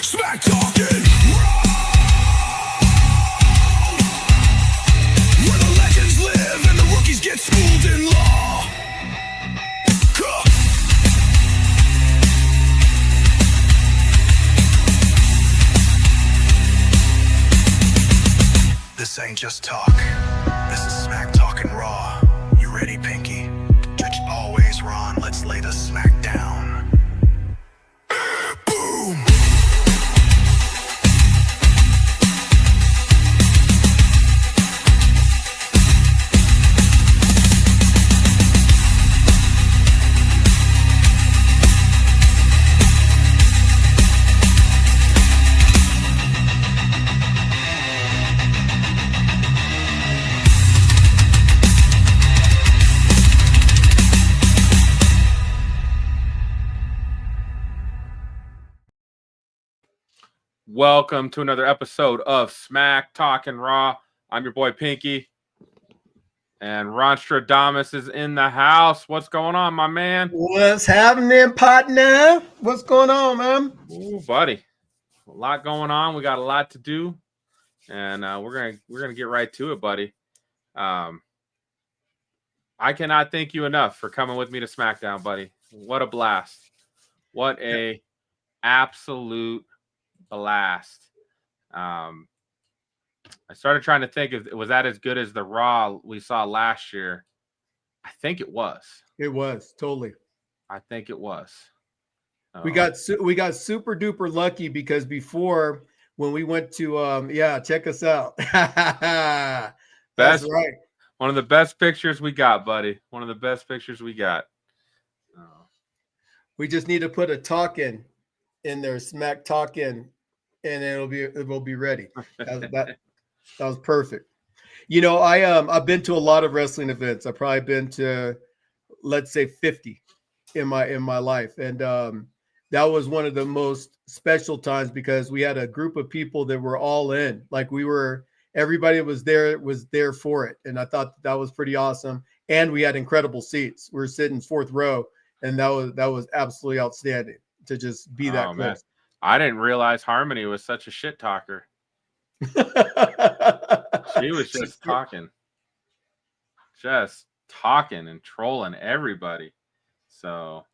Smack talking where the legends live and the rookies get schooled in law. This ain't just talk. This is smack talking raw. You ready, Pinky? Judge always Ron. Let's lay the smack down. Boom! Welcome to another episode of Smack Talking Raw. I'm your boy Pinky, and Ronstradamus is in the house. What's going on, my man? What's happening, partner? What's going on, man? Ooh, buddy, a lot going on. We got a lot to do, and we're gonna get right to it, buddy. I cannot thank you enough for coming with me to Smackdown, buddy. What a blast! What a absolute blast. I started trying to think if was that as good as the Raw we saw last year. I think it was. It was totally. I think it was. We got super duper lucky because before when we went to check us out. That's right. One of the best pictures we got, buddy. One of the best pictures we got. We just need to put a talking in there, smack talking, and it will be ready. That was perfect. You know, I've been to a lot of wrestling events. I've probably been to, let's say, 50 in my life, and that was one of the most special times because we had a group of people that were all in. Like everybody was there for it, and I thought that was pretty awesome. And we had incredible seats. We were sitting fourth row, and that was absolutely outstanding to just be that close. Man. I didn't realize Harmony was such a shit talker. She was just talking and trolling everybody. So,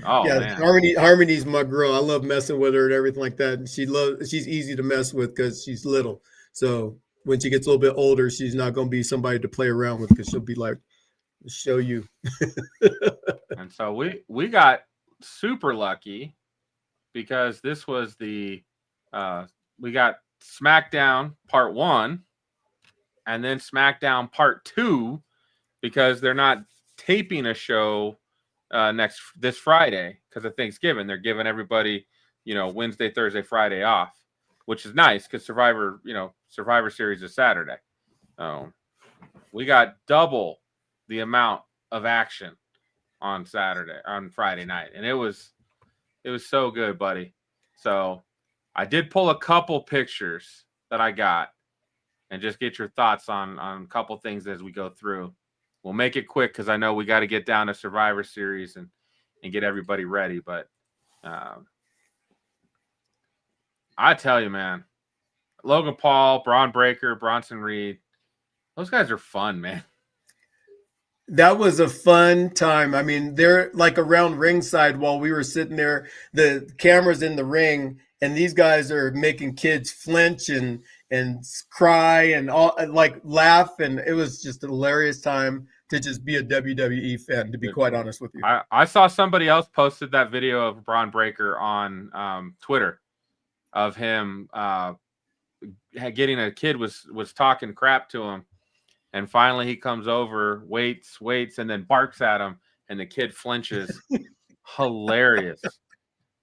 man. Harmony's my girl. I love messing with her and everything like that. And she's easy to mess with because she's little. So when she gets a little bit older, she's not going to be somebody to play around with because she'll be like, show you. And so we got super lucky because this was we got SmackDown Part 1 and then SmackDown Part 2 because they're not taping a show this Friday because of Thanksgiving. They're giving everybody, Wednesday, Thursday, Friday off, which is nice because Survivor Series is Saturday. We got double the amount of action on Friday night, and it was so good, buddy. So I did pull a couple pictures that I got and just get your thoughts on a couple things as we go through. We'll make it quick because I know we got to get down to Survivor Series and get everybody ready. But I tell you, man, Logan Paul, Braun Breaker, Bronson Reed, those guys are fun, man. That was a fun time. I mean, they're like around ringside while we were sitting there, the cameras in the ring, and these guys are making kids flinch and cry and all like laugh. And it was just a hilarious time to just be a WWE fan, to be quite honest with you. I saw somebody else posted that video of Braun Breaker on Twitter of him getting a kid was talking crap to him. And finally he comes over, waits, and then barks at him, and the kid flinches. Hilarious.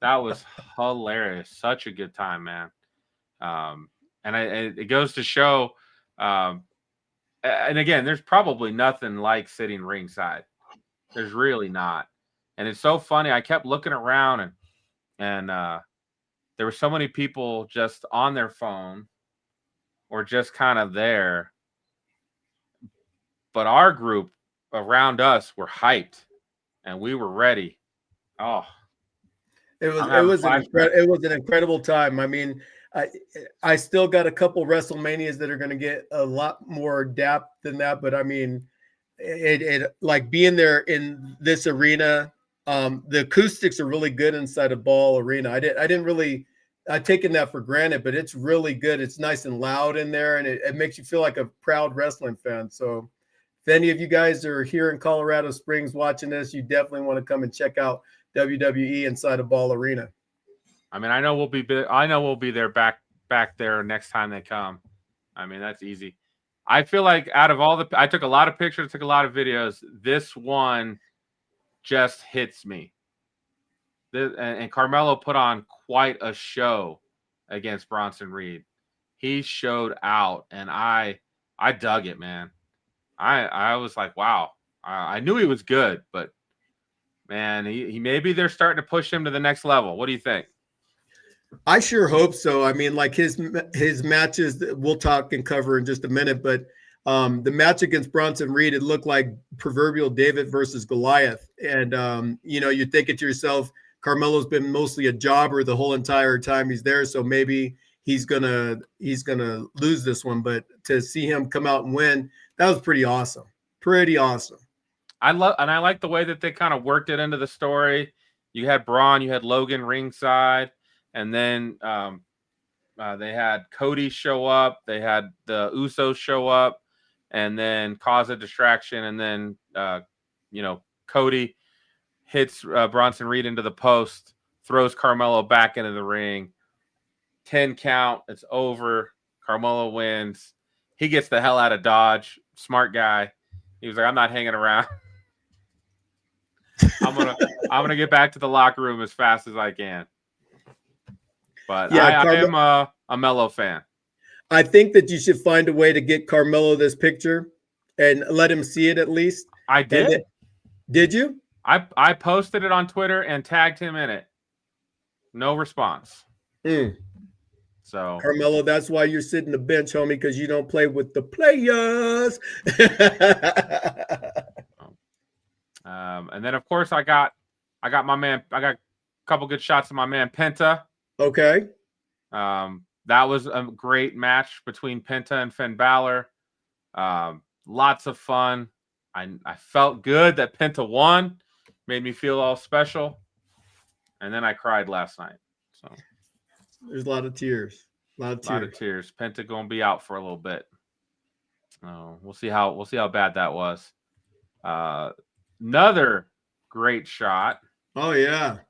That was hilarious. Such a good time, man. And it goes to show, and again, there's probably nothing like sitting ringside. There's really not. And it's so funny. I kept looking around, and there were so many people just on their phone or just kind of there. But our group around us were hyped, and we were ready. Oh, I'm having flashbacks. It was an incredible time. I mean, I still got a couple WrestleManias that are going to get a lot more depth than that, but I mean, it like being there in this arena. The acoustics are really good inside a Ball Arena. I'd taken that for granted, but it's really good. It's nice and loud in there, and it makes you feel like a proud wrestling fan. So if any of you guys are here in Colorado Springs watching this, you definitely want to come and check out WWE inside a Ball Arena. I mean, I know we'll be there back there next time they come. I mean, that's easy. I feel like out of all I took a lot of pictures, took a lot of videos. This one just hits me. And Carmelo put on quite a show against Bronson Reed. He showed out, and I dug it, man. I was like, wow. I knew he was good, but man, he maybe they're starting to push him to the next level. What do you think? I sure hope so. I mean, like his matches, we'll talk and cover in just a minute, but the match against Bronson Reed, it looked like proverbial David versus Goliath. And, you think it to yourself, Carmelo's been mostly a jobber the whole entire time he's there. So maybe he's gonna lose this one, but to see him come out and win, that was pretty awesome. Pretty awesome. I like the way that they kind of worked it into the story. You had Braun, you had Logan ringside, and then they had Cody show up. They had the Usos show up, and then cause a distraction, and then Cody hits Bronson Reed into the post, throws Carmelo back into the ring. 10 count. It's over. Carmelo wins. He gets the hell out of Dodge. Smart guy. He was like, I'm not hanging around. I'm gonna get back to the locker room as fast as I can. But yeah, I am a Melo fan. I think that you should find a way to get Carmelo this picture and let him see it at least. I did. Did you? I posted it on Twitter and tagged him in it. No response. So Carmelo, that's why you're sitting the bench, homie, because you don't play with the players. And then of course I got my man. I got a couple good shots of my man Penta. Okay. That was a great match between Penta and Finn Balor. Lots of fun. I felt good that Penta won. Made me feel all special. And then I cried last night. So there's a lot of tears. A lot of tears. Penta gonna be out for a little bit. We'll see how bad that was. Another great shot. Oh yeah.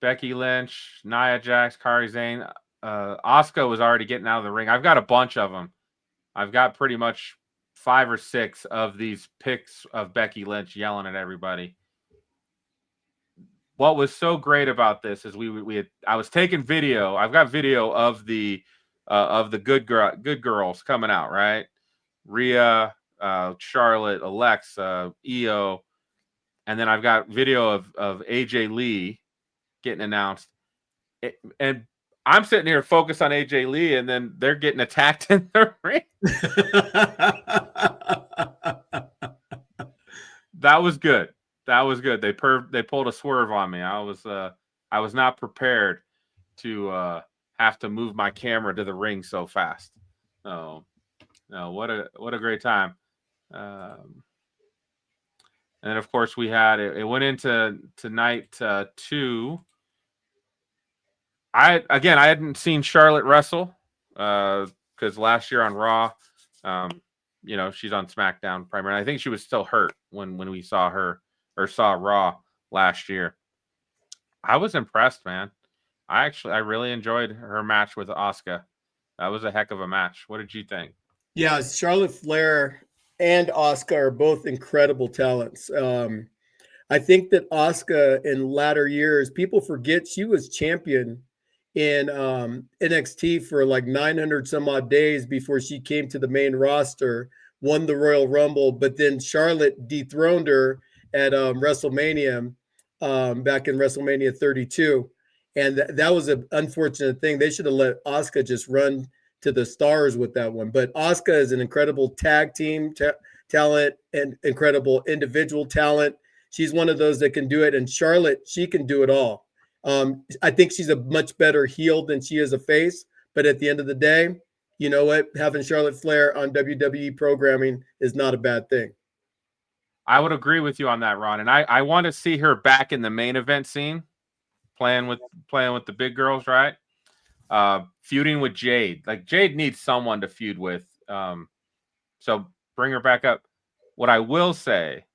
Becky Lynch, Nia Jax, Kairi Sane. Asuka was already getting out of the ring. I've got a bunch of them. I've got pretty much 5 or 6 of these pics of Becky Lynch yelling at everybody. What was so great about this is I was taking video. I've got video of the good girls coming out, right? Rhea, Charlotte, Alexa, Io, and then I've got video of AJ Lee getting announced. And I'm sitting here focused on AJ Lee, and then they're getting attacked in the ring. That was good. That was good. They pulled a swerve on me. I was not prepared to have to move my camera to the ring so fast. Oh, no, what a great time. And then of course we had it went into night 2. I hadn't seen Charlotte wrestle because last year on Raw, she's on SmackDown primarily. I think she was still hurt when we saw her or saw Raw last year. I was impressed, man. I really enjoyed her match with Asuka. That was a heck of a match. What did you think? Yeah, Charlotte Flair and Asuka are both incredible talents. I think that Asuka in latter years, people forget she was champion in NXT for like 900 some odd days before she came to the main roster, won the Royal Rumble, but then Charlotte dethroned her at WrestleMania back in WrestleMania 32. And that was an unfortunate thing. They should have let Asuka just run to the stars with that one. But Asuka is an incredible tag team talent and incredible individual talent. She's one of those that can do it. And Charlotte, she can do it all. I think she's a much better heel than she is a face. But at the end of the day, you know what? Having Charlotte Flair on WWE programming is not a bad thing. I would agree with you on that, Ron. And I want to see her back in the main event scene, playing with the big girls, right? Feuding with Jade. Like Jade needs someone to feud with. So bring her back up. What I will say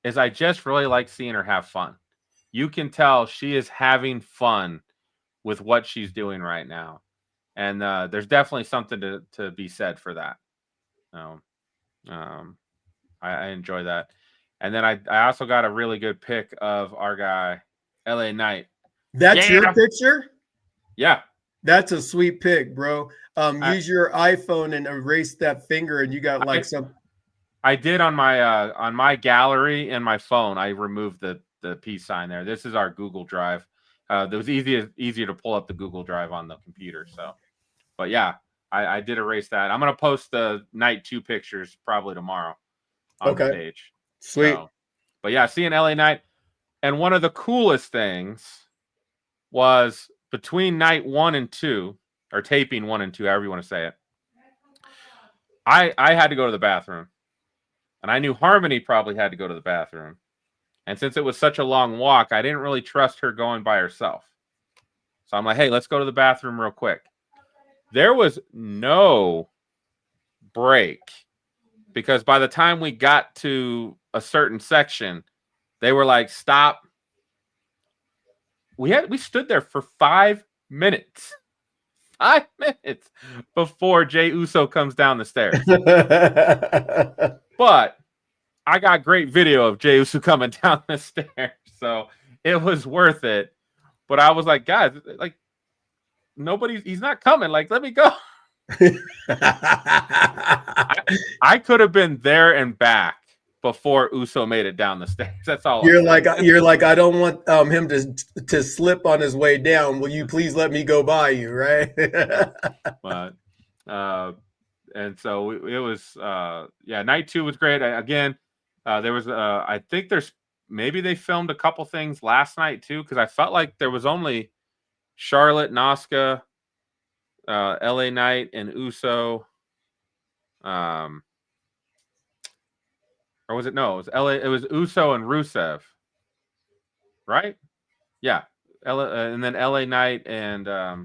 is I just really like seeing her have fun. You can tell she is having fun with what she's doing right now. And there's definitely something to be said for that. I enjoy that. And then I also got a really good pic of our guy, LA Knight. That's your picture? Yeah. That's a sweet pic, bro. Use your iPhone and erase that finger, and you got like some. I did on my gallery and my phone. I removed the peace sign there. This is our Google Drive. It was easier to pull up the Google Drive on the computer. So, but yeah, I did erase that. I'm gonna post the Night 2 pictures probably tomorrow on the page. Sweet. So, but yeah, seeing LA Knight, and one of the coolest things was between night 1 and 2, or taping 1 and 2, however you want to say it. I had to go to the bathroom, and I knew Harmony probably had to go to the bathroom. And since it was such a long walk, I didn't really trust her going by herself. So I'm like, hey, let's go to the bathroom real quick. There was no break, because by the time we got to a certain section, they were like, stop. We stood there for 5 minutes. 5 minutes before Jey Uso comes down the stairs. But I got great video of Jey Uso coming down the stairs, so it was worth it. But I was like, guys, like, he's not coming. Like, let me go. I could have been there and back before Uso made it down the stairs. That's all. You're like, I don't want him to slip on his way down. Will you please let me go by you, right? But and so it was night 2 was great. There was I think maybe they filmed a couple things last night too, because I felt like there was only Charlotte, Asuka, LA Knight, and Uso. Or was it no? It was Uso and Rusev, right? Yeah, and then LA Knight and I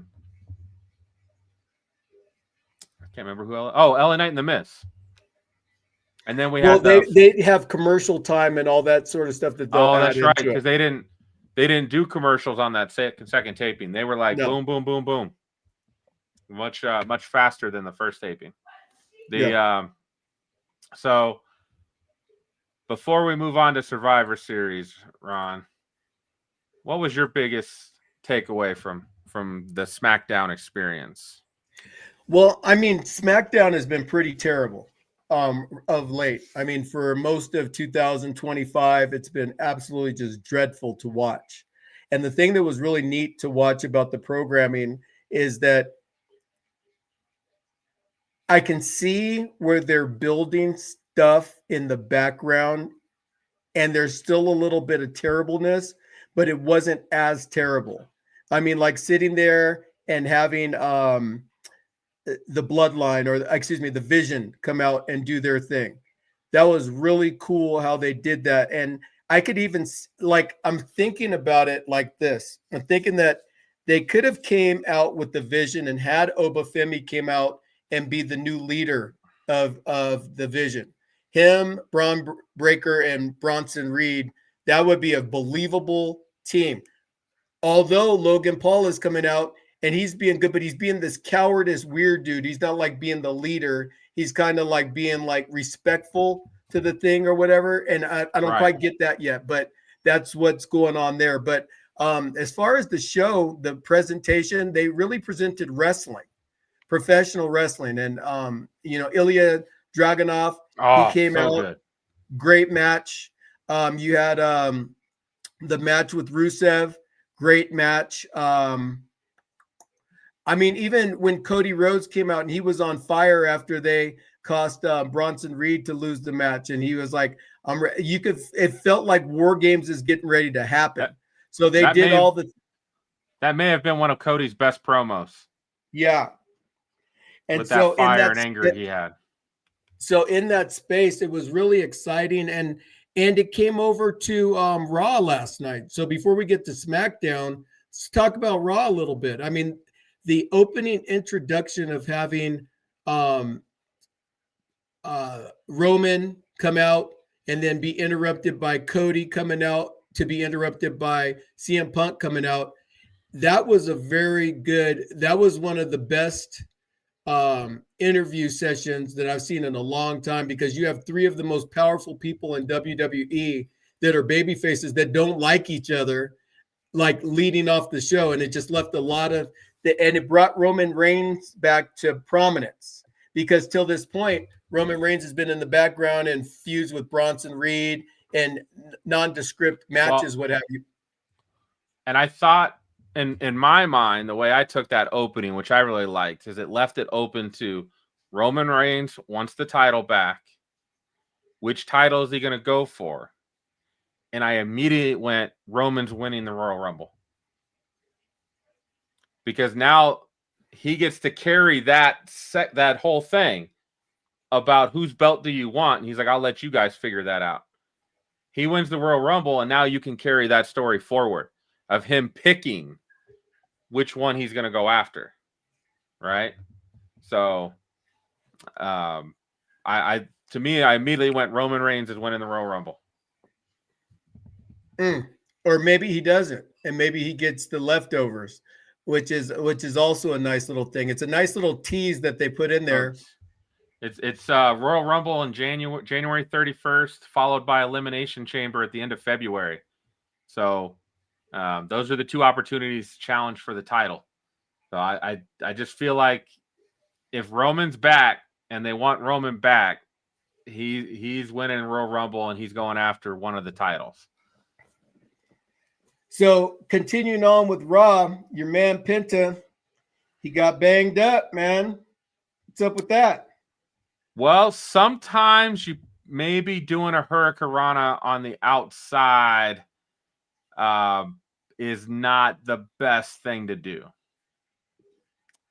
can't remember who. LA Knight and the Miz. And then we had they have commercial time and all that sort of stuff that they'll add that's right, into because they didn't do commercials on that second taping. They were like boom, boom, boom, boom, much faster than the first taping. So before we move on to Survivor Series, Ron, what was your biggest takeaway from the SmackDown experience? Well, I mean, SmackDown has been pretty terrible of late. I mean, for most of 2025, it's been absolutely just dreadful to watch. And the thing that was really neat to watch about the programming is that I can see where they're building stuff in the background, and there's still a little bit of terribleness, but it wasn't as terrible. I mean, like sitting there and having the Bloodline, or excuse me, the Vision come out and do their thing. That was really cool how they did that. And I could even, like, I'm thinking about it like this. I'm thinking that they could have came out with the Vision and had Obafemi came out and be the new leader of the Vision. Him, Braun Breaker, and Bronson Reed, that would be a believable team. Although Logan Paul is coming out and he's being good, but he's being this cowardice weird dude. He's not like being the leader. He's kind of like being like respectful to the thing or whatever. And I don't quite get that yet, but that's what's going on there. But as far as the show, the presentation, they really presented wrestling, professional wrestling. And, Ilya Dragunov, he came out, good. Great match. You had the match with Rusev, great match. I mean, even when Cody Rhodes came out and he was on fire after they caused Bronson Reed to lose the match, and he was like, it felt like War Games is getting ready to happen. So they did all the. That may have been one of Cody's best promos. Yeah. And with so that fire and anger he had. So in that space, it was really exciting, and it came over to Raw last night. So before we get to SmackDown, let's talk about Raw a little bit. I mean, the opening introduction of having Roman come out and then be interrupted by Cody coming out to be interrupted by CM Punk coming out. That was that was one of the best interview sessions that I've seen in a long time, because you have three of the most powerful people in WWE that are baby faces that don't like each other, like leading off the show. And it just left a lot of and it brought Roman Reigns back to prominence, because till this point, Roman Reigns has been in the background and feuds with Bronson Reed and nondescript matches, what have you. And I thought, in my mind, the way I took that opening, which I really liked, is it left it open to Roman Reigns wants the title back. Which title is he going to go for? And I immediately went, Roman's winning the Royal Rumble. Because now he gets to carry that whole thing about whose belt do you want. And he's like, I'll let you guys figure that out. He wins the Royal Rumble, and now you can carry that story forward of him picking which one he's going to go after, right? So, I immediately went Roman Reigns is winning the Royal Rumble. Or maybe he doesn't, and maybe he gets the leftovers, which is also a nice little thing. It's a nice little tease that they put in there. It's Royal Rumble on January 31st, followed by Elimination Chamber at the end of February. So those are the two opportunities challenge for the title. So I just feel like if Roman's back and they want Roman back, he's winning Royal Rumble and he's going after one of the titles. So continuing on with Raw, your man Penta, he got banged up, man. What's up with that? Well, sometimes you maybe doing a hurricanrana on the outside is not the best thing to do.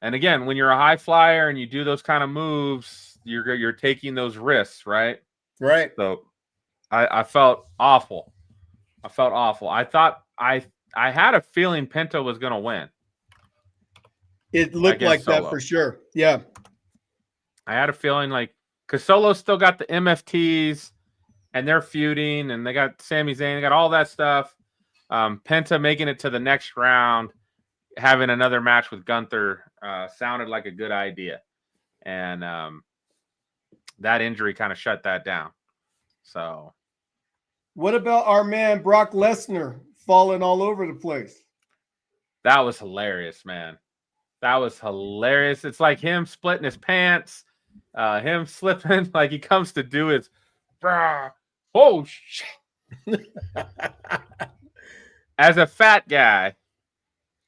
And again, when you're a high flyer and you do those kind of moves, you're taking those risks, right? Right. So I felt awful. I thought I had a feeling Penta was going to win. It looked like Solo. that for sure. Yeah. I had a feeling because Solo's still got the MFTs and they're feuding and they got Sami Zayn, they got all that stuff. Penta making it to the next round, having another match with Gunther sounded like a good idea. And that injury kind of shut that down. So. What about our man Brock Lesnar falling all over the place? That was hilarious, man. That was hilarious. It's like him splitting his pants, him slipping, like he comes to do his, oh shit. As a fat guy,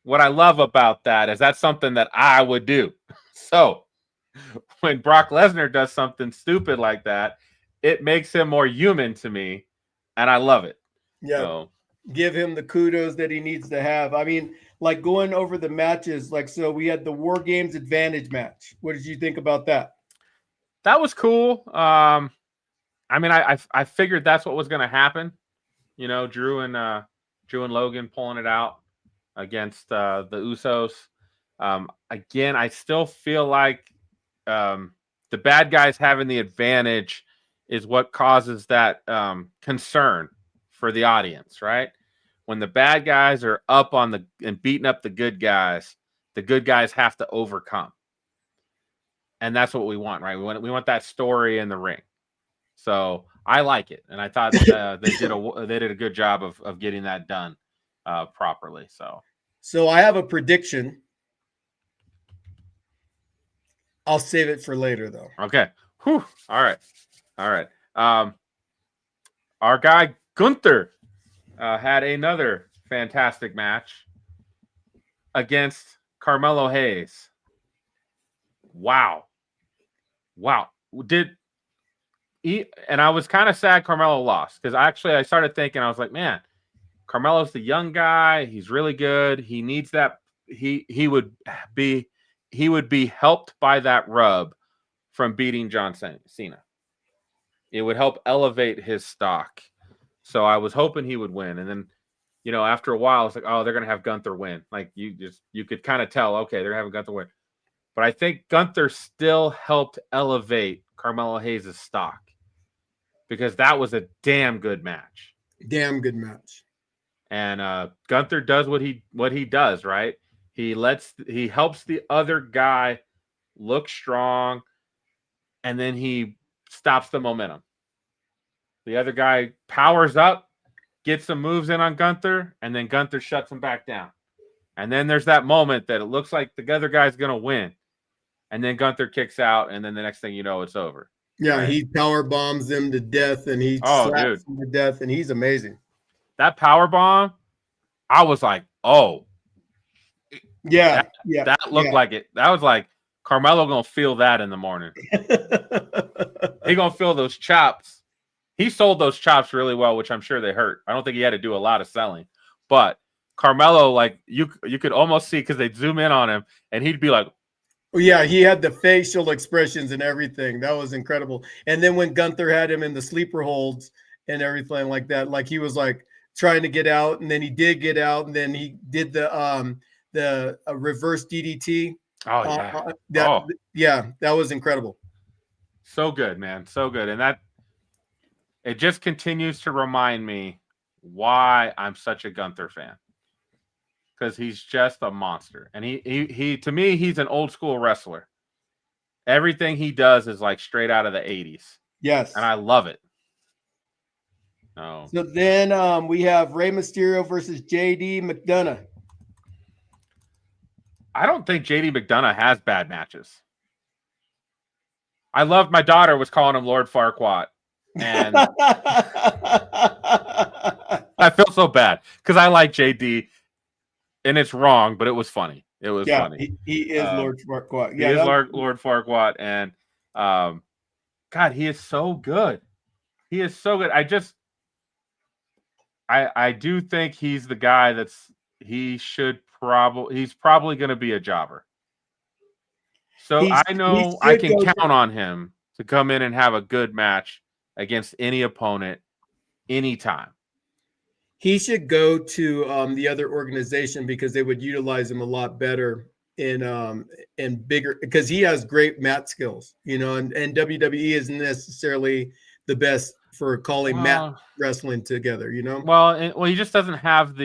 what I love about that is that's something that I would do. So when Brock Lesnar does something stupid like that, it makes him more human to me, and I love it. Yeah. So. Give him the kudos that he needs to have. I mean, like going over the matches, so we had the Wargames advantage match. What did you think about that? That was cool. I mean, I figured that's what was going to happen. You know, Drew and Logan pulling it out against the Usos. Again, I still feel like the bad guys having the advantage is what causes that concern for the audience, right? When the bad guys are up on and beating up the good guys have to overcome. And that's what we want, right? We want that story in the ring. So I like it. And I thought they did a good job of getting that done properly. So I have a prediction. I'll save it for later though. Okay. Whew. All right. Our guy Gunther had another fantastic match against Carmelo Hayes. Wow. And I was kind of sad Carmelo lost, because I started thinking, I was like, man, Carmelo's the young guy. He's really good. He needs that. He would be helped by that rub from beating John Cena. It would help elevate his stock. So I was hoping he would win. And then, after a while, it's like, oh, they're going to have Gunther win. Like you could kind of tell, okay, they're having Gunther win. But I think Gunther still helped elevate Carmelo Hayes' stock because that was a damn good match. Damn good match. And Gunther does what he does, right? He helps the other guy look strong, and then he stops the momentum. The other guy powers up, gets some moves in on Gunther, and then Gunther shuts him back down. And then there's that moment that it looks like the other guy's going to win. And then Gunther kicks out, and then the next thing you know, it's over. Yeah, right? he power bombs him to death, and he slaps him to death, and he's amazing. That power bomb, I was like, oh. Yeah, that looked like it. That was like, Carmelo going to feel that in the morning. He going to feel those chops. He sold those chops really well, which I'm sure they hurt. I don't think he had to do a lot of selling. But Carmelo, like, you could almost see because they'd zoom in on him, and he'd be like, yeah, he had the facial expressions and everything. That was incredible. And then when Gunther had him in the sleeper holds and everything like that, like he was like trying to get out, and then he did get out, and then he did the reverse DDT. Oh yeah, yeah, that was incredible. So good, man, so good, and that it just continues to remind me why I'm such a Gunther fan. Because he's just a monster. And he to me, he's an old school wrestler. Everything he does is like straight out of the 80s. Yes. And I love it. Oh. So then we have Rey Mysterio versus JD McDonough. I don't think JD McDonough has bad matches. I loved my daughter was calling him Lord Farquaad. And I feel so bad because I like JD. And it's wrong, but it was funny. It was funny. He is Lord Farquaad. Yeah, he is Lord Farquaad, and God, he is so good. He is so good. I do think he's the guy he's probably going to be a jobber. So I know I can count on him to come in and have a good match against any opponent, anytime. He should go to the other organization because they would utilize him a lot better in bigger, because he has great mat skills, and WWE isn't necessarily the best for calling mat wrestling together, Well, he just doesn't have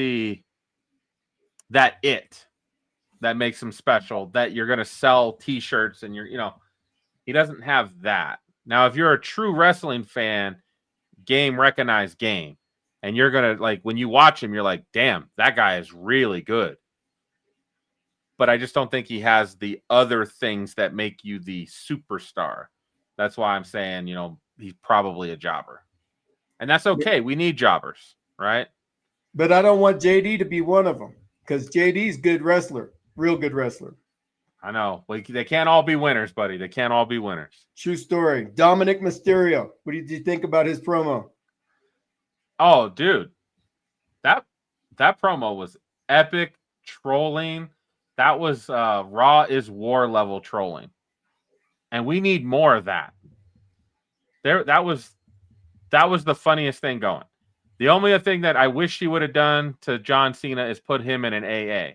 that makes him special, that you're going to sell T-shirts and he doesn't have that. Now, if you're a true wrestling fan, game recognized game. And you're going to, like, when you watch him, you're like, damn, that guy is really good. But I just don't think he has the other things that make you the superstar. That's why I'm saying, he's probably a jobber. And that's okay. We need jobbers, right? But I don't want JD to be one of them because JD's good wrestler, real good wrestler. I know. They can't all be winners, buddy. They can't all be winners. True story. Dominic Mysterio. What did you think about his promo? Oh, dude, that promo was epic trolling. That was Raw is War level trolling, and we need more of that. That was the funniest thing going. The only other thing that I wish he would have done to John Cena is put him in an AA,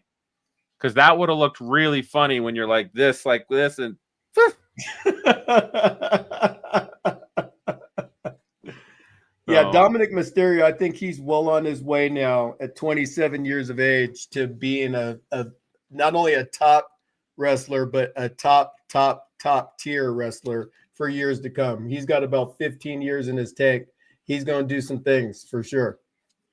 because that would have looked really funny when you're like this, and. Yeah, Dominic Mysterio, I think he's well on his way now at 27 years of age to being a not only a top wrestler, but a top tier wrestler for years to come. He's got about 15 years in his tank. He's going to do some things for sure.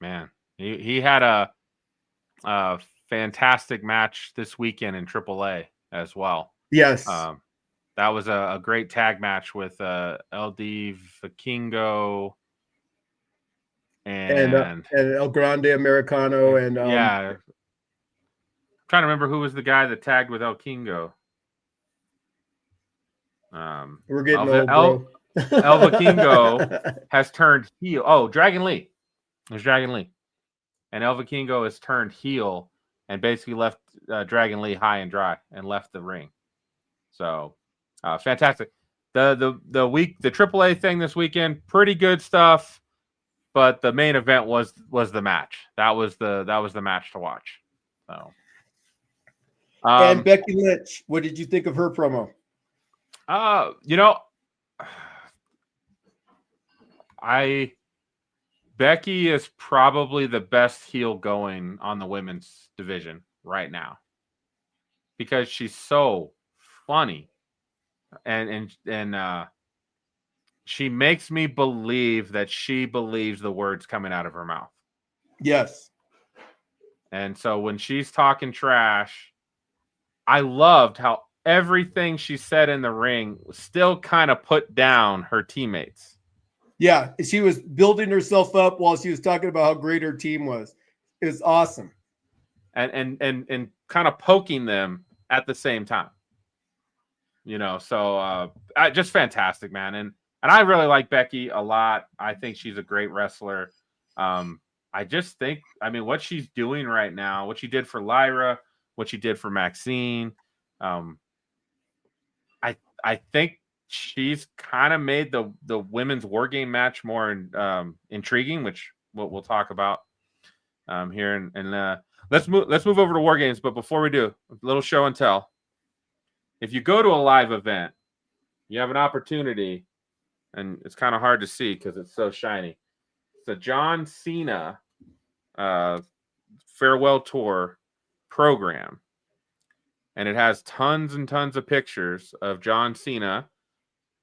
Man, he had a fantastic match this weekend in AAA as well. Yes. That was a great tag match with LD Vikingo and El Grande Americano and I'm trying to remember who was the guy that tagged with El Kingo. We're getting old, bro. El Vikingo has turned heel. Oh, Dragon Lee. There's Dragon Lee. and El Vikingo is turned heel and basically left Dragon Lee high and dry and left the ring. So fantastic. The AAA thing this weekend, pretty good stuff. But the main event was the match. That was the match to watch. So, And Becky Lynch, what did you think of her promo? Becky is probably the best heel going on the women's division right now because she's so funny and she makes me believe that she believes the words coming out of her mouth. Yes. And so when she's talking trash, I loved how everything she said in the ring still kind of put down her teammates. Yeah, she was building herself up while she was talking about how great her team was. It was awesome. And kind of poking them at the same time. So just fantastic, man. And I really like Becky a lot. I think she's a great wrestler. I just think, what she's doing right now, what she did for Lyra, what she did for Maxine, I think she's kind of made the women's war game match more intriguing, which we'll talk about here. And let's move over to War Games. But before we do, a little show and tell. If you go to a live event, you have an opportunity, and it's kind of hard to see because it's so shiny. It's a John Cena farewell tour program, and it has tons and tons of pictures of John Cena,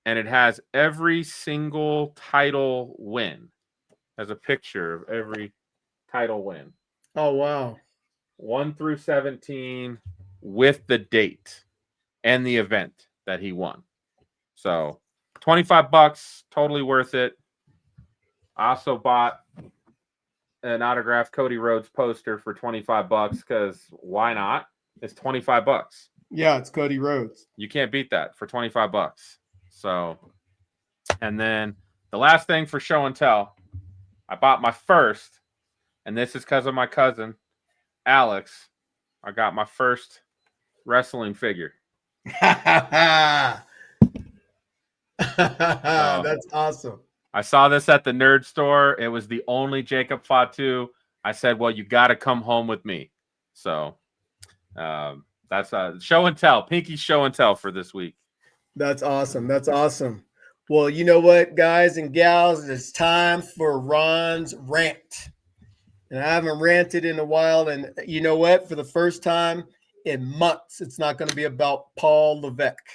and it has every single title win. Has a picture of every title win. Oh, wow. 1 through 17 with the date and the event that he won. So $25, totally worth it. I also bought an autographed Cody Rhodes poster for $25 because why not? It's $25. Yeah, it's Cody Rhodes. You can't beat that for $25. So, and then the last thing for show and tell, I bought my first, and this is because of my cousin, Alex. I got my first wrestling figure. That's awesome. I saw this at the nerd store. It was the only Jacob Fatu. I said, well, you got to come home with me. So that's a show and tell, Pinky show and tell for this week. That's awesome. That's awesome. Well, you know what, guys and gals, it's time for Ron's rant. And I haven't ranted in a while. And you know what? For the first time in months, it's not going to be about Paul Levesque.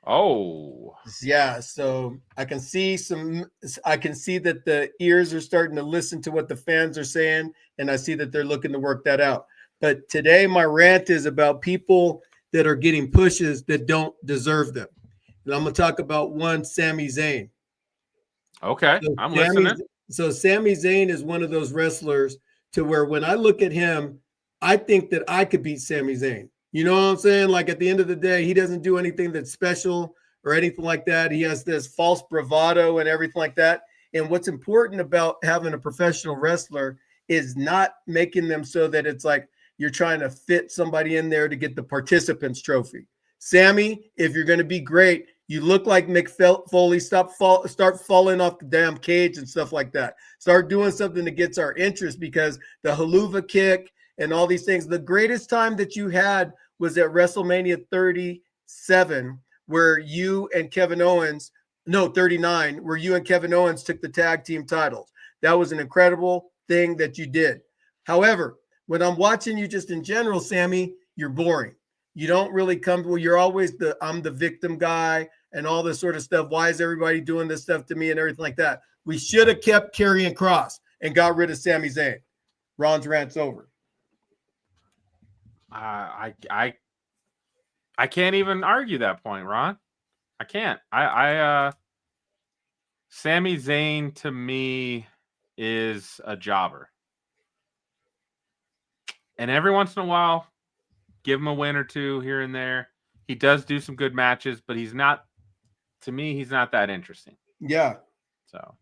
Oh, yeah. So I can see that the ears are starting to listen to what the fans are saying, and I see that they're looking to work that out. But today, my rant is about people that are getting pushes that don't deserve them. And I'm going to talk about one, Sami Zayn. Okay, so I'm listening. So Sami Zayn is one of those wrestlers to where when I look at him, I think that I could beat Sami Zayn. You know what I'm saying? Like at the end of the day, he doesn't do anything that's special or anything like that. He has this false bravado and everything like that. And what's important about having a professional wrestler is not making them so that it's like you're trying to fit somebody in there to get the participants trophy. Sammy, if you're going to be great, you look like Mick Foley. Start falling off the damn cage and stuff like that. Start doing something that gets our interest, because the haluva kick and all these things. The greatest time that you had was at WrestleMania 37, where you and Kevin Owens, 39, where you and Kevin Owens took the tag team titles. That was an incredible thing that you did. However, when I'm watching you just in general, Sammy, you're boring. You don't really come, well, you're always I'm the victim guy and all this sort of stuff. Why is everybody doing this stuff to me and everything like that? We should have kept Karrion Kross and got rid of Sami Zayn. Ron's rant's over. I can't even argue that point, Ron. I can't. Sami Zayn to me is a jobber. And every once in a while, give him a win or two here and there. He does do some good matches, but he's not that interesting. Yeah. So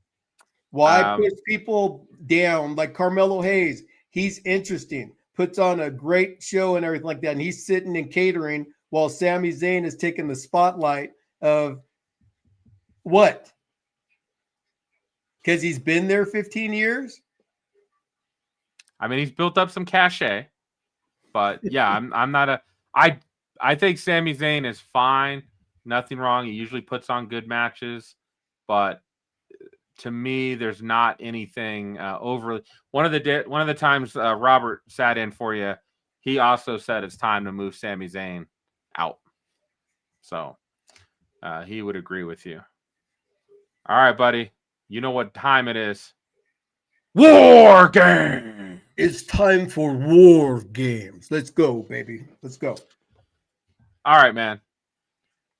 why push people down like Carmelo Hayes? He's interesting, puts on a great show and everything like that. And he's sitting and catering while Sami Zayn is taking the spotlight of what? Because he's been there 15 years? I mean, he's built up some cachet. But yeah, I'm not a I think Sami Zayn is fine. Nothing wrong. He usually puts on good matches, but to me, there's not anything overly. One of the times Robert sat in for you, he also said it's time to move Sami Zayn out. So he would agree with you. All right, buddy. You know what time it is. War game. It's time for war games. Let's go, baby. Let's go. All right, man.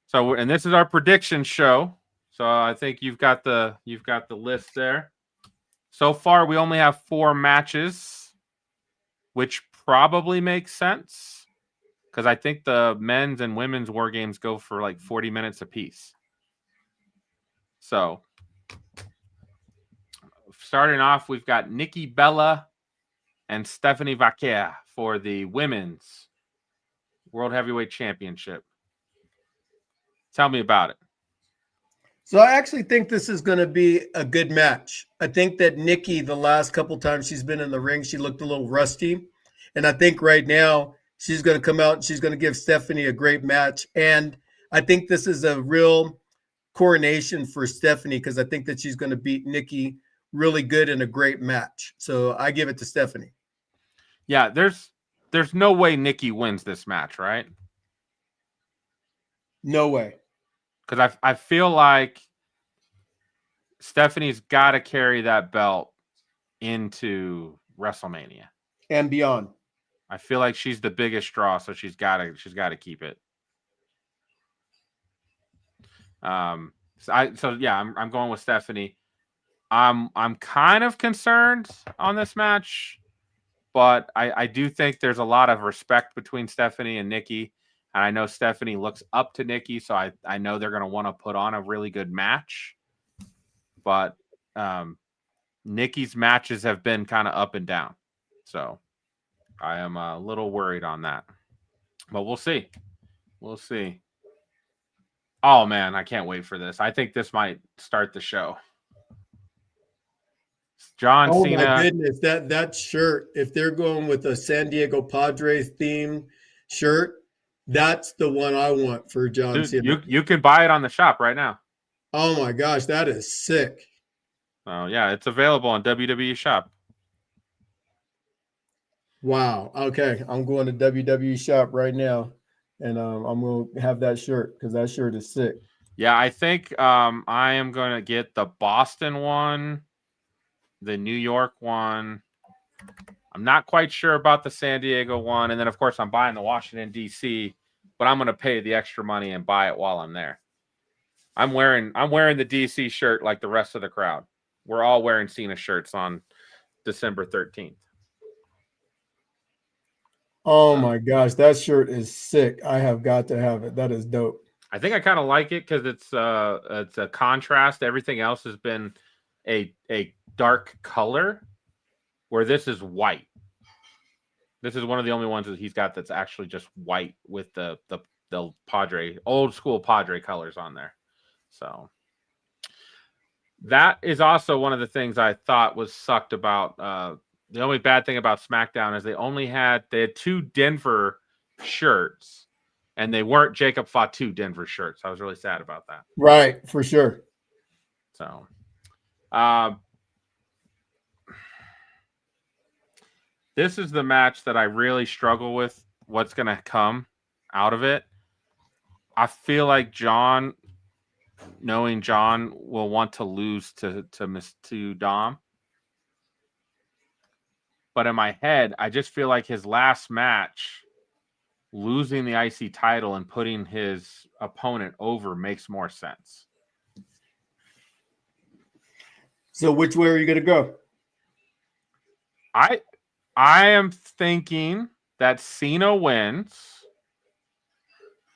So, and this is our prediction show. So I think you've got the list there. So far, we only have 4 matches, which probably makes sense because I think the men's and women's war games go for like 40 minutes apiece. So, starting off, we've got Nikki Bella and Stephanie Vaquer for the women's World Heavyweight Championship. Tell me about it. So I actually think this is going to be a good match. I think that Nikki, the last couple times she's been in the ring, she looked a little rusty. And I think right now she's going to come out and she's going to give Stephanie a great match. And I think this is a real coronation for Stephanie because I think that she's going to beat Nikki really good in a great match. So I give it to Stephanie. Yeah, there's no way Nikki wins this match, right? No way. Because I feel like Stephanie's got to carry that belt into WrestleMania and beyond. I feel like she's the biggest draw, so she's got to keep it. So yeah, I'm going with Stephanie. I'm kind of concerned on this match, but I do think there's a lot of respect between Stephanie and Nikki. And I know Stephanie looks up to Nikki, so I know they're going to want to put on a really good match. But Nikki's matches have been kind of up and down. So I am a little worried on that. But we'll see. We'll see. Oh, man, I can't wait for this. I think this might start the show. John Cena. Oh, my goodness. That shirt, if they're going with a San Diego Padres theme shirt, that's the one I want for John Cena. You can buy it on the shop right now. Oh, my gosh. That is sick. Oh, yeah. It's available on WWE Shop. Wow. Okay. I'm going to WWE Shop right now, and I'm going to have that shirt because that shirt is sick. Yeah, I think I am going to get the Boston one, the New York one. I'm not quite sure about the San Diego one. And then, of course, I'm buying the Washington, D.C., but I'm going to pay the extra money and buy it while I'm there. I'm wearing the D.C. shirt like the rest of the crowd. We're all wearing Cena shirts on December 13th. Oh, my gosh. That shirt is sick. I have got to have it. That is dope. I think I kind of like it because it's a contrast. Everything else has been a dark color, where this is white. This is one of the only ones that he's got that's actually just white with the Padre, old school Padre colors on there. So that is also one of the things I thought was sucked about. The only bad thing about SmackDown is they had 2 Denver shirts, and they weren't Jacob Fatu Denver shirts. I was really sad about that. Right, for sure. So, this is the match that I really struggle with. What's going to come out of it? I feel like John, knowing John, will want to lose to Dom. But in my head, I just feel like his last match, losing the IC title and putting his opponent over makes more sense. So which way are you going to go? I am thinking that Cena wins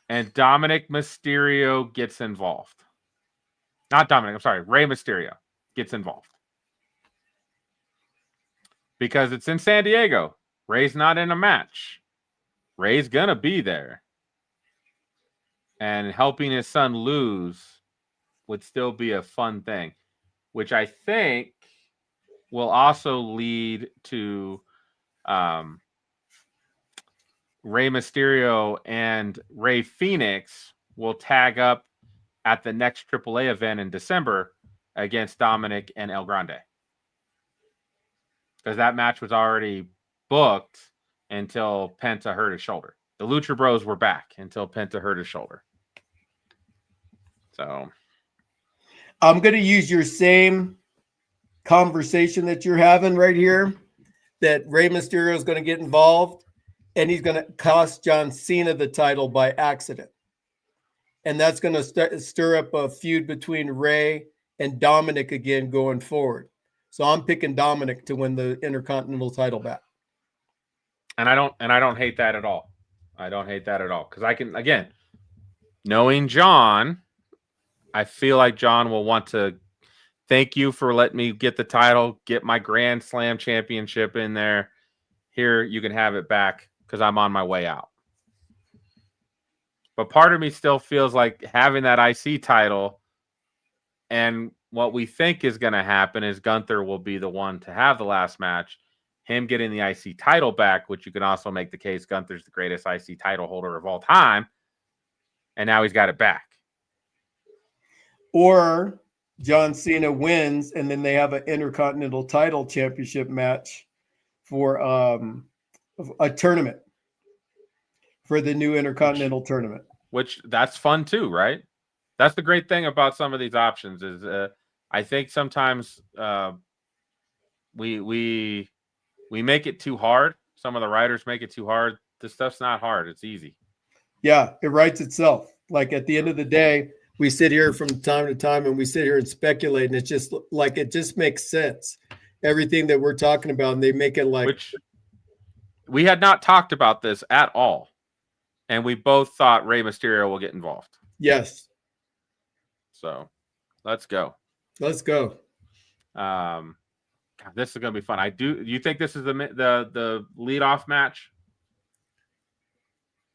and Dominic Mysterio gets involved. Not Dominic, I'm sorry, Rey Mysterio gets involved. because it's in San Diego. Ray's not in a match. Ray's going to be there. And helping his son lose would still be a fun thing, which I think will also lead to Rey Mysterio and Rey Fenix will tag up at the next AAA event in December against Dominic and El Grande. Because that match was already booked until Penta hurt his shoulder. The Lucha Bros were back until Penta hurt his shoulder. So I'm going to use your same conversation that you're having right here, that Rey Mysterio is going to get involved and he's going to cost John Cena the title by accident. And that's going to stir up a feud between Rey and Dominic again going forward. So I'm picking Dominic to win the Intercontinental title back. And I don't hate that at all. I don't hate that at all. Because I can, again, knowing John, I feel like John will want to thank you for letting me get the title, get my Grand Slam championship in there. Here, you can have it back because I'm on my way out. But part of me still feels like having that IC title, and what we think is going to happen is Gunther will be the one to have the last match. Him getting the IC title back, which you can also make the case Gunther's the greatest IC title holder of all time. And now he's got it back. Or John Cena wins, and then they have an Intercontinental title championship match for a tournament, for the new Intercontinental tournament. Which that's fun too, right? That's the great thing about some of these options is I think sometimes we make it too hard. Some of the writers make it too hard. This stuff's not hard. It's easy. Yeah, it writes itself. Like at the end of the day, we sit here from time to time and we sit here and speculate, and it's just like it just makes sense. Everything that we're talking about, and they make it like, which we had not talked about this at all. And we both thought Rey Mysterio will get involved. Yes. So let's go. Let's go. God, this is gonna be fun. Do you think this is the lead off match?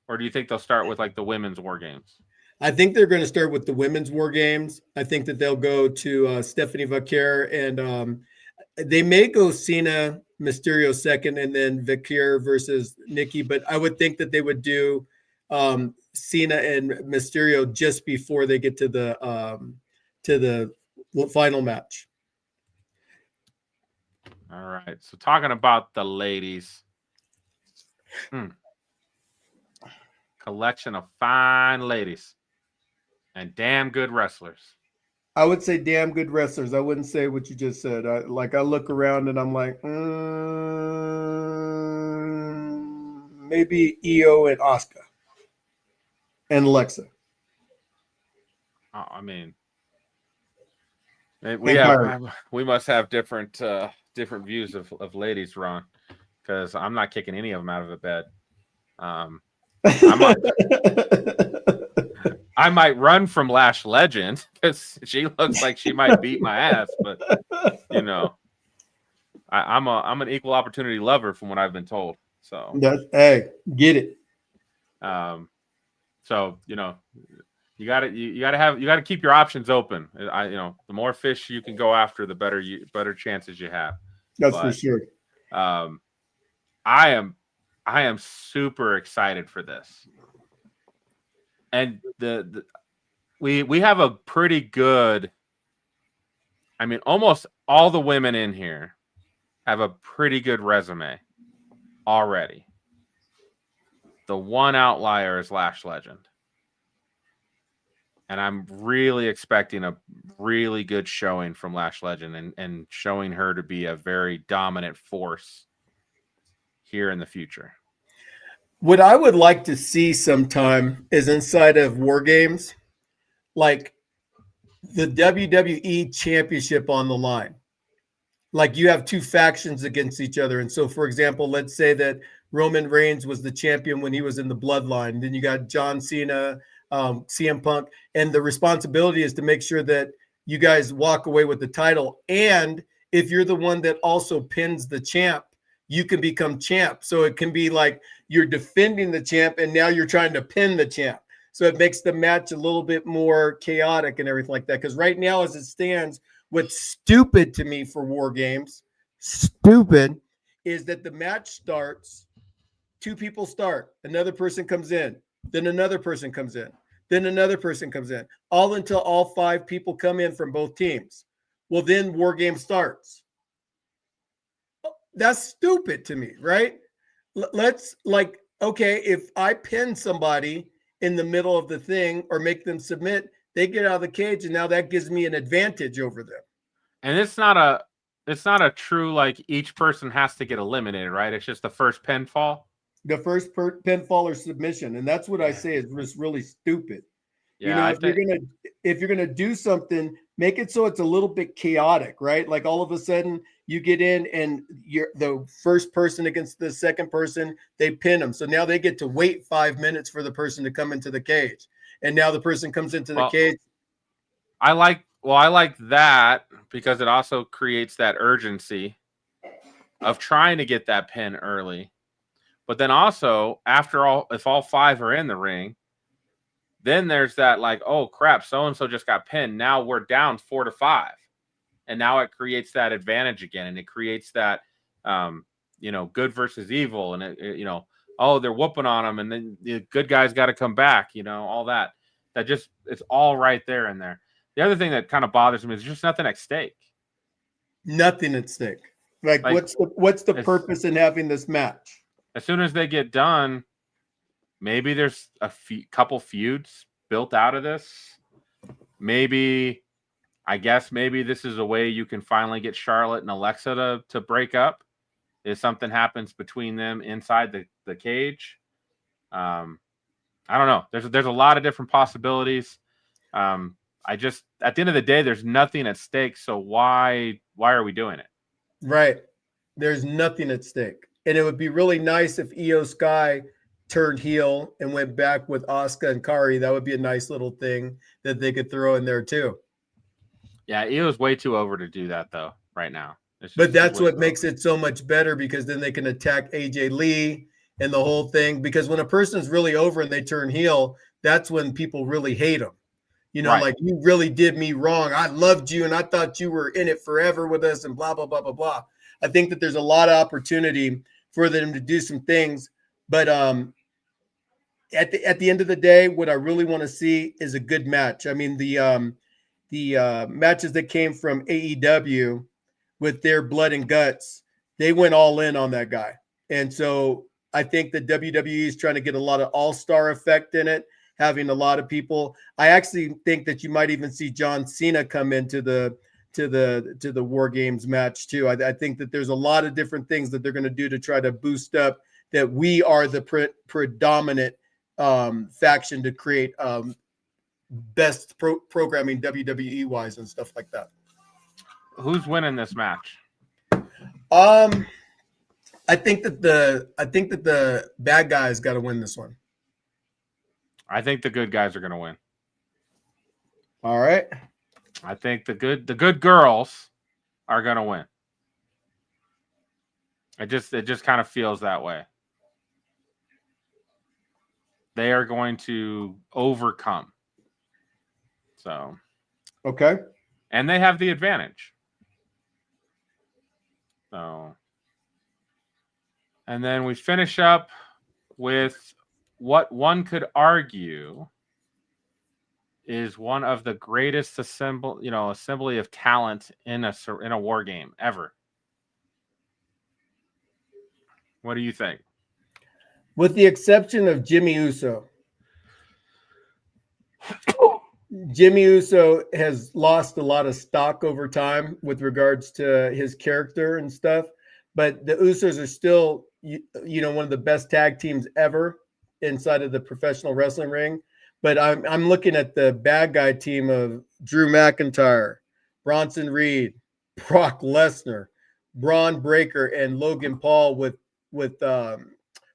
Or do you think they'll start with like the women's war games? I think they're going to start with the women's war games. I think that they'll go to Stephanie Vaquer, and they may go Cena, Mysterio second, and then Vaquer versus Nikki. But I would think that they would do Cena and Mysterio just before they get to the final match. All right. So talking about the ladies. Collection of fine ladies and damn good wrestlers. I would say damn good wrestlers. I wouldn't say what you just said. I look around and I'm like, maybe Io and Asuka and Alexa. I mean, we must have different views of ladies, Ron, because I'm not kicking any of them out of the bed. I might run from Lash Legend because she looks like she might beat my ass, but you know, I'm an equal opportunity lover from what I've been told. So hey, get it. So you know, you gotta keep your options open. The more fish you can go after, the better chances you have. That's for sure. I am super excited for this. And we have a pretty good, I mean, almost all the women in here have a pretty good resume already. The one outlier is Lash Legend. And I'm really expecting a really good showing from Lash Legend and showing her to be a very dominant force here in the future. What I would like to see sometime is inside of Wargames, like the WWE Championship on the line. Like you have two factions against each other. And so, for example, let's say that Roman Reigns was the champion when he was in the Bloodline. Then you got John Cena, CM Punk. And the responsibility is to make sure that you guys walk away with the title. And if you're the one that also pins the champ you can become champ. So it can be like you're defending the champ and now you're trying to pin the champ. So it makes the match a little bit more chaotic and everything like that. Because right now, as it stands, what's stupid to me for War Games, stupid, is that the match starts, two people start, another person comes in, then another person comes in, then another person comes in, all until all 5 people come in from both teams. Well, then War Game starts. That's stupid to me, right? Let's like, okay, if I pin somebody in the middle of the thing or make them submit, they get out of the cage, and now that gives me an advantage over them. And it's not a true like each person has to get eliminated, right? It's just the first pinfall. The first pinfall or submission, and that's what I say is just really stupid. Yeah, you know, if you're gonna do something, make it so it's a little bit chaotic, right? Like all of a sudden you get in and you're the first person against the second person, they pin them. So now they get to wait 5 minutes for the person to come into the cage. And now the person comes into the cage. I like that because it also creates that urgency of trying to get that pin early. But then also, after all, if all 5 are in the ring, then there's that like, oh crap, so-and-so just got pinned. Now we're down 4-5. And now it creates that advantage again. And it creates that, good versus evil. And, oh, they're whooping on them. And then the good guys got to come back, all that. That just, it's all right there in there. The other thing that kind of bothers me is just nothing at stake. Nothing at stake. Like what's the purpose in having this match? As soon as they get done, maybe there's a couple feuds built out of this. Maybe this is a way you can finally get Charlotte and Alexa to break up. If something happens between them inside the cage. I don't know. There's a lot of different possibilities. I just, at the end of the day, there's nothing at stake. So why are we doing it? Right. There's nothing at stake. And it would be really nice if Io Sky turned heel and went back with Asuka and Kari. That would be a nice little thing that they could throw in there too. Yeah, Io's way too over to do that though right now. But that's what makes it so much better, because then they can attack AJ Lee and the whole thing. Because when a person's really over and they turn heel, that's when people really hate them. Right. Like, you really did me wrong. I loved you and I thought you were in it forever with us and blah, blah, blah, blah, blah. I think that there's a lot of opportunity for them to do some things. But at the end of the day, what I really want to see is a good match. I mean, the matches that came from AEW with their blood and guts, they went all in on that guy. And so I think that WWE is trying to get a lot of all-star effect in it, having a lot of people. I actually think that you might even see John Cena come into the War Games match too. I think that there's a lot of different things that they're going to do to try to boost up that we are the predominant faction to create best programming WWE wise and stuff like that. Who's winning this match? I think that the bad guys got to win this one. I think the good guys are going to win. All right. I think the good girls are going to win. It just kind of feels that way. They are going to overcome. So, okay. And they have the advantage. So, and then we finish up with what one could argue is one of the greatest assembly of talent in a war game ever. What do you think? With the exception of Jimmy Uso. Jimmy Uso has lost a lot of stock over time with regards to his character and stuff, but the Usos are still, one of the best tag teams ever inside of the professional wrestling ring. But I'm looking at the bad guy team of Drew McIntyre, Bronson Reed, Brock Lesnar, Braun Breaker, and Logan Paul with Paul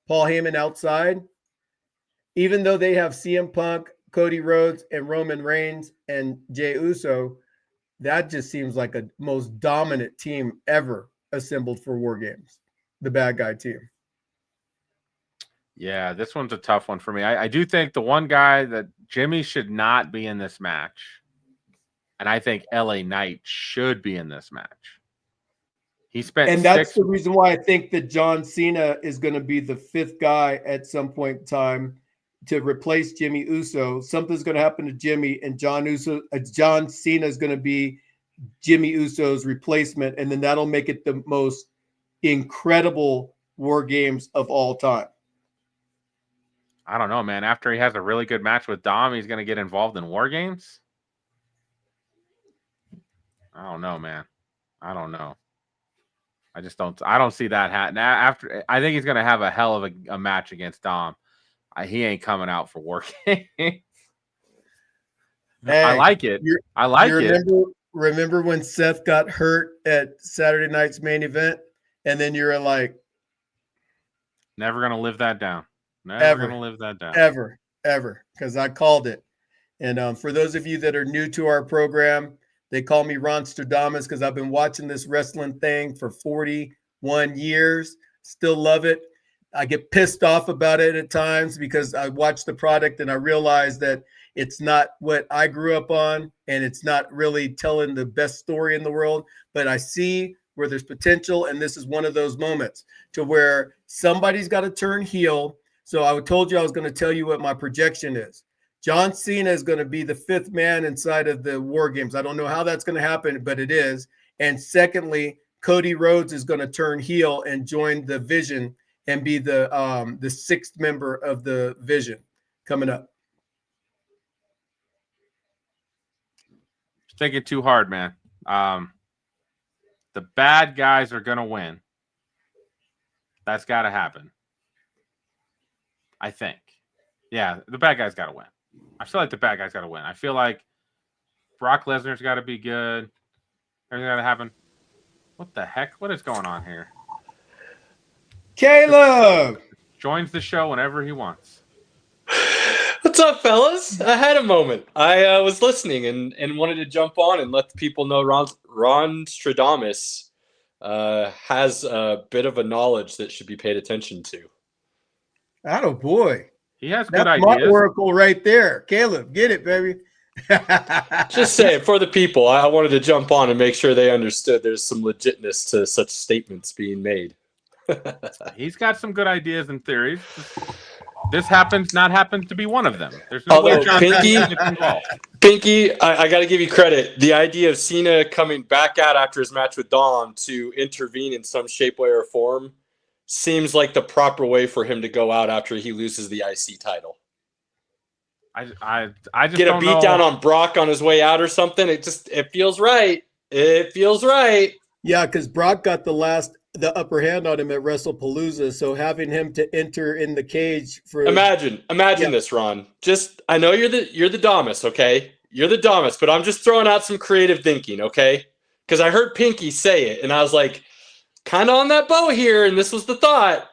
Heyman outside. Even though they have CM Punk, Cody Rhodes, and Roman Reigns and Jey Uso, that just seems like a most dominant team ever assembled for War Games. the bad guy team. Yeah, this one's a tough one for me. I do think the one guy that Jimmy should not be in this match, and I think LA Knight should be in this match. He spent And that's the reason why I think that John Cena is going to be the fifth guy at some point in time to replace Jimmy Uso. Something's going to happen to Jimmy, and John Cena is going to be Jimmy Uso's replacement, and then that'll make it the most incredible War Games of all time. I don't know, man. After he has a really good match with Dom, he's going to get involved in War Games? I don't know, man. I don't know. I don't see that happening. I think he's going to have a hell of a match against Dom. He ain't coming out for War Games. Hey, I like it. I like it. Remember when Seth got hurt at Saturday night's main event? And then you're like, never going to live that down. Never going to live that down. Ever. Because I called it. And for those of you that are new to our program, they call me Ron Stradamus because I've been watching this wrestling thing for 41 years. Still love it. I get pissed off about it at times because I watch the product and I realize that it's not what I grew up on and it's not really telling the best story in the world. But I see where there's potential, and this is one of those moments to where somebody's got to turn heel. So I told you I was going to tell you what my projection is. John Cena is going to be the fifth man inside of the War Games. I don't know how that's going to happen, but it is. And secondly, Cody Rhodes is going to turn heel and join the Vision and be the sixth member of the Vision coming up. Thinking too hard, man. The bad guys are going to win. That's got to happen. I think. Yeah, the bad guy's got to win. I feel like the bad guy's got to win. I feel like Brock Lesnar's got to be good. Everything got to happen. What the heck? What is going on here? Caleb joins the show whenever he wants. What's up, fellas? I had a moment. I was listening and wanted to jump on and let the people know Ron Stradamus has a bit of a knowledge that should be paid attention to. Oh boy. He has good That's ideas. my oracle right there. Caleb, get it, baby. Just saying, for the people, I wanted to jump on and make sure they understood there's some legitness to such statements being made. He's got some good ideas and theories. This happens to be one of them. There's no way John gets involved. Pinky, I got to give you credit. The idea of Cena coming back out after his match with Dom to intervene in some shape, way, or form seems like the proper way for him to go out after he loses the IC title. I just get a don't beat know. Down on Brock on his way out or something. It feels right. It feels right. Yeah, because Brock got the upper hand on him at WrestlePalooza. So having him to enter in the cage for imagine this, Ron. I know you're the Domus, okay? You're the Domus, but I'm just throwing out some creative thinking, okay? Because I heard Pinky say it, and I was like, kind of on that boat here, and this was the thought.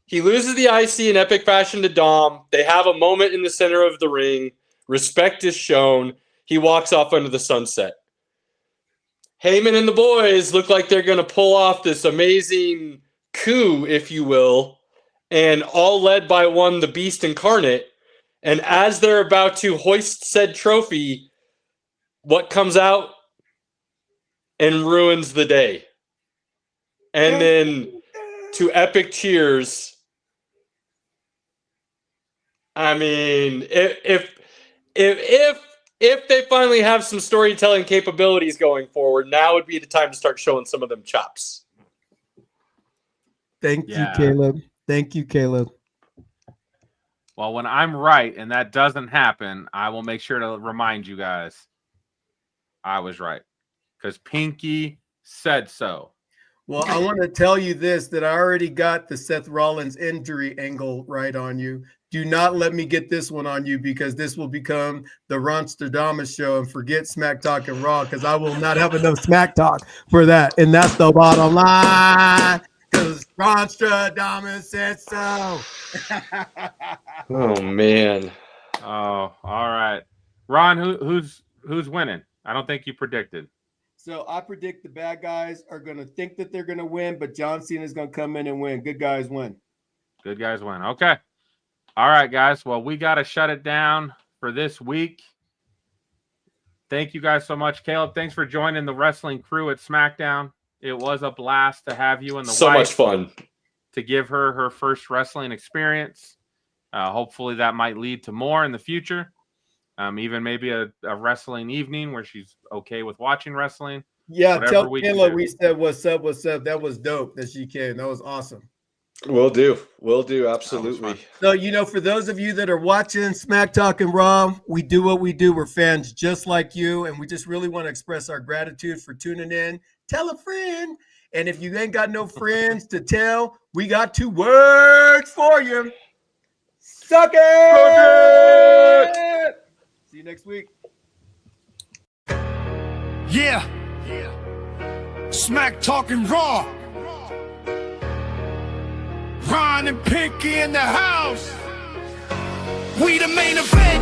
He loses the IC in epic fashion to Dom. They have a moment in the center of the ring. Respect is shown. He walks off under the sunset. Heyman and the boys look like they're going to pull off this amazing coup, if you will, and all led by one, the Beast Incarnate. And as they're about to hoist said trophy, what comes out and ruins the day? And then to epic cheers. I mean, if they finally have some storytelling capabilities going forward, now would be the time to start showing some of them chops. Thank you, Caleb. Thank you, Caleb. Well, when I'm right and that doesn't happen, I will make sure to remind you guys I was right. Because Pinky said so. Well, I want to tell you this, that I already got the Seth Rollins injury angle right on you. Do not let me get this one on you, because this will become the Ron Stradamus show, and forget Smack Talk and Raw, because I will not have enough Smack Talk for that. And that's the bottom line, because Ron Stradamus said so. Oh, man. Oh, all right. Ron, who's winning? I don't think you predicted. So I predict the bad guys are going to think that they're going to win, but John Cena is going to come in and win. Good guys win. Good guys win. Okay. All right, guys. Well, we got to shut it down for this week. Thank you guys so much. Caleb, thanks for joining the wrestling crew at SmackDown. It was a blast to have you and the So wife much fun. to give her first wrestling experience. Hopefully that might lead to more in the future. Even maybe a wrestling evening where she's okay with watching wrestling. Yeah, Whatever tell we can Kayla do. we said what's up, what's up. That was dope that she came. That was awesome. Will do. Will do. Absolutely. So, for those of you that are watching Smack Talk and Raw, we do what we do. We're fans just like you, and we just really want to express our gratitude for tuning in. Tell a friend. And if you ain't got no friends to tell, we got 2 words for you. Suck it! See you next week. Yeah. Smack talking raw. Ron and Pinky in the house. We the main event.